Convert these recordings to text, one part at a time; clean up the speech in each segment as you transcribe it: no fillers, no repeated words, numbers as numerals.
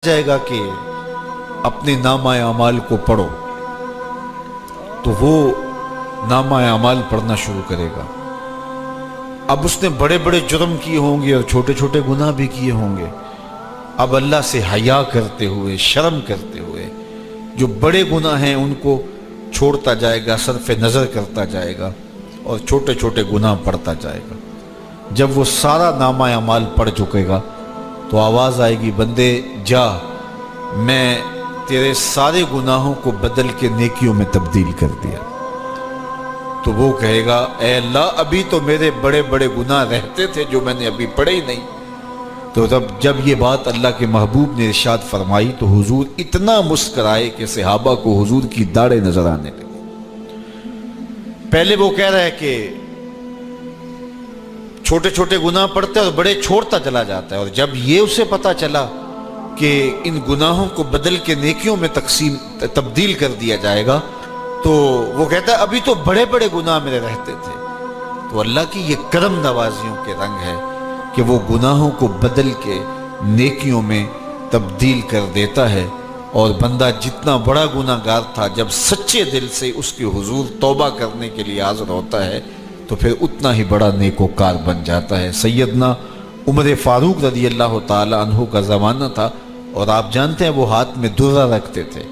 جائے گا کہ اپنے نامہ اعمال کو پڑھو تو وہ نامہ اعمال پڑھنا شروع کرے گا۔ اب اس نے بڑے بڑے جرم کیے ہوں گے اور چھوٹے چھوٹے گناہ بھی کیے ہوں گے۔ اب اللہ سے حیا کرتے ہوئے، شرم کرتے ہوئے جو بڑے گناہ ہیں ان کو چھوڑتا جائے گا، صرف نظر کرتا جائے گا اور چھوٹے چھوٹے گناہ پڑھتا جائے گا۔ جب وہ سارا نامہ اعمال پڑھ چکے گا تو آواز آئے گی، بندے جا، میں تیرے سارے گناہوں کو بدل کے نیکیوں میں تبدیل کر دیا۔ تو وہ کہے گا، اے اللہ ابھی تو میرے بڑے بڑے گناہ رہتے تھے جو میں نے ابھی پڑھے ہی نہیں۔ تو جب یہ بات اللہ کے محبوب نے ارشاد فرمائی تو حضور اتنا مسکرائے کہ صحابہ کو حضور کی داڑھیں نظر آنے لگی۔ پہلے وہ کہہ رہا ہے کہ چھوٹے چھوٹے گناہ پڑھتا ہے اور بڑے چھوڑتا چلا جاتا ہے، اور جب یہ اسے پتا چلا کہ ان گناہوں کو بدل کے نیکیوں میں تبدیل کر دیا جائے گا تو وہ کہتا ہے ابھی تو بڑے بڑے گناہ میرے رہتے تھے۔ تو اللہ کی یہ کرم نوازیوں کے رنگ ہے کہ وہ گناہوں کو بدل کے نیکیوں میں تبدیل کر دیتا ہے، اور بندہ جتنا بڑا گناہ گار تھا جب سچے دل سے اس کے حضور توبہ کرنے کے لیے حاضر ہوتا ہے تو پھر اتنا ہی بڑا نیکوکار بن جاتا ہے۔ سیدنا عمر فاروق رضی اللہ تعالی عنہ کا زمانہ تھا، اور آپ جانتے ہیں وہ ہاتھ میں درہ رکھتے تھے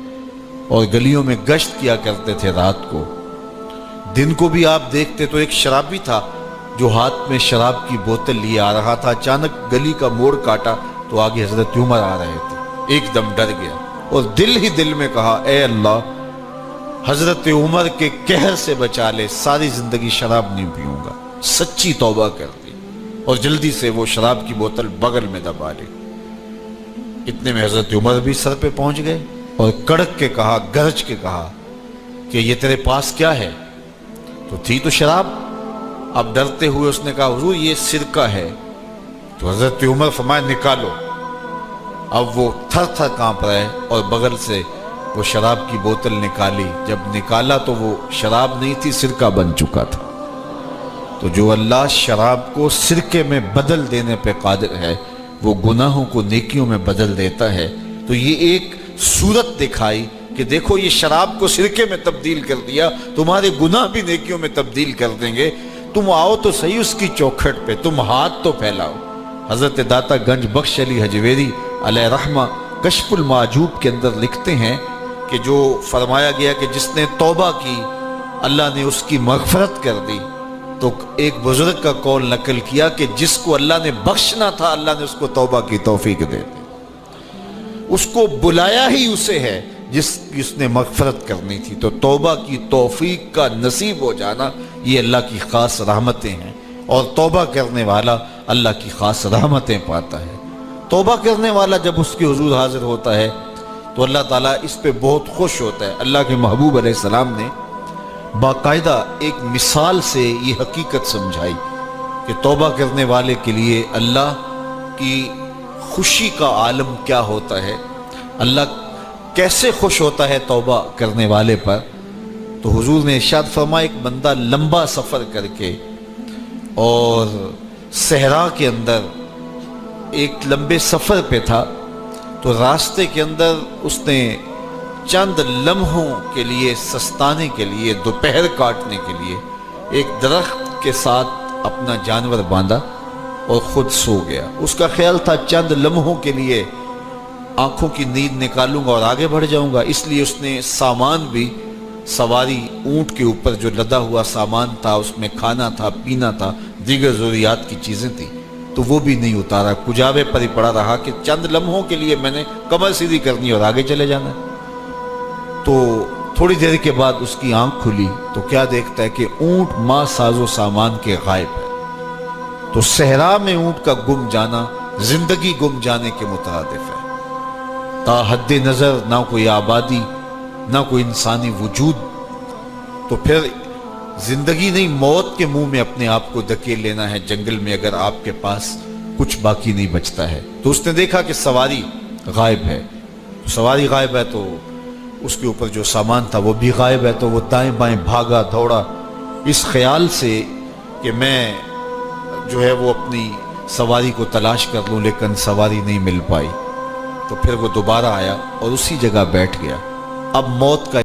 اور گلیوں میں گشت کیا کرتے تھے رات کو۔ دن کو بھی آپ دیکھتے تو ایک شرابی تھا جو ہاتھ میں شراب کی بوتل لیے آ رہا تھا، اچانک گلی کا موڑ کاٹا تو آگے حضرت عمر آ رہے تھے، ایک دم ڈر گیا اور دل ہی دل میں کہا، اے اللہ حضرت عمر کے قہر سے بچا لے، ساری زندگی شراب نہیں پیوں گا۔ سچی توبہ کر دی اور جلدی سے وہ شراب کی بوتل بغل میں دبا لی۔ اتنے میں حضرت عمر بھی سر پہ پہنچ گئے اور کڑک کے کہا، گرج کے کہا کہ یہ تیرے پاس کیا ہے؟ تو تھی تو شراب۔ اب ڈرتے ہوئے اس نے کہا، حضور یہ سرکہ ہے۔ تو حضرت عمر فرمایا، نکالو۔ اب وہ تھر تھر کانپ رہے اور بغل سے وہ شراب کی بوتل نکالی۔ جب نکالا تو وہ شراب نہیں تھی، سرکہ بن چکا تھا۔ تو جو اللہ شراب کو سرکے میں بدل دینے پہ قادر ہے، وہ گناہوں کو نیکیوں میں بدل دیتا ہے۔ تو یہ ایک صورت دکھائی کہ دیکھو یہ شراب کو سرکے میں تبدیل کر دیا، تمہارے گناہ بھی نیکیوں میں تبدیل کر دیں گے۔ تم آؤ تو صحیح اس کی چوکھٹ پہ، تم ہاتھ تو پھیلاؤ۔ حضرت داتا گنج بخش علی حجویری علیہ رحمہ کشف المعجوب کے اندر لکھتے ہیں کہ جو فرمایا گیا کہ جس نے توبہ کی اللہ نے اس کی مغفرت کر دی، تو ایک بزرگ کا قول نقل کیا کہ جس کو اللہ نے بخشنا تھا اللہ نے اس کو توبہ کی توفیق دے دی۔ اس کو بلایا ہی اسے ہے جس نے مغفرت کرنی تھی۔ تو توبہ کی توفیق کا نصیب ہو جانا یہ اللہ کی خاص رحمتیں ہیں، اور توبہ کرنے والا اللہ کی خاص رحمتیں پاتا ہے۔ توبہ کرنے والا جب اس کے حضور حاضر ہوتا ہے تو اللہ تعالیٰ اس پہ بہت خوش ہوتا ہے۔ اللہ کے محبوب علیہ السلام نے باقاعدہ ایک مثال سے یہ حقیقت سمجھائی کہ توبہ کرنے والے کے لیے اللہ کی خوشی کا عالم کیا ہوتا ہے، اللہ کیسے خوش ہوتا ہے توبہ کرنے والے پر۔ تو حضور نے ارشاد فرمایا، ایک بندہ لمبا سفر کر کے اور صحرا کے اندر ایک لمبے سفر پہ تھا، تو راستے کے اندر اس نے چند لمحوں کے لیے سستانے کے لیے، دوپہر کاٹنے کے لیے ایک درخت کے ساتھ اپنا جانور باندھا اور خود سو گیا۔ اس کا خیال تھا چند لمحوں کے لیے آنکھوں کی نیند نکالوں گا اور آگے بڑھ جاؤں گا، اس لیے اس نے سامان بھی سواری اونٹ کے اوپر جو لدا ہوا سامان تھا، اس میں کھانا تھا، پینا تھا، دیگر ضروریات کی چیزیں تھیں، تو وہ بھی نہیں اتارا، کجاوے پر ہی پڑا رہا کہ چند لمحوں کے لیے میں نے کمر سیدھی کرنی اور آگے چلے جانا ہے۔ تو تھوڑی دیر کے بعد اس کی آنکھ کھلی تو کیا دیکھتا ہے کہ اونٹ ماں ساز و سامان کے غائب ہے۔ تو صحرا میں اونٹ کا گم جانا زندگی گم جانے کے مترادف ہے۔ تا حد نظر نہ کوئی آبادی، نہ کوئی انسانی وجود، تو پھر زندگی نہیں موت کے منہ میں اپنے آپ کو دھکیل لینا ہے جنگل میں، اگر آپ کے پاس کچھ باقی نہیں بچتا ہے۔ تو اس نے دیکھا کہ سواری غائب ہے، سواری غائب ہے تو اس کے اوپر جو سامان تھا وہ بھی غائب ہے، تو وہ دائیں بائیں بھاگا دوڑا اس خیال سے کہ میں جو ہے وہ اپنی سواری کو تلاش کر لوں، لیکن سواری نہیں مل پائی۔ تو پھر وہ دوبارہ آیا اور اسی جگہ بیٹھ گیا. اب موت کا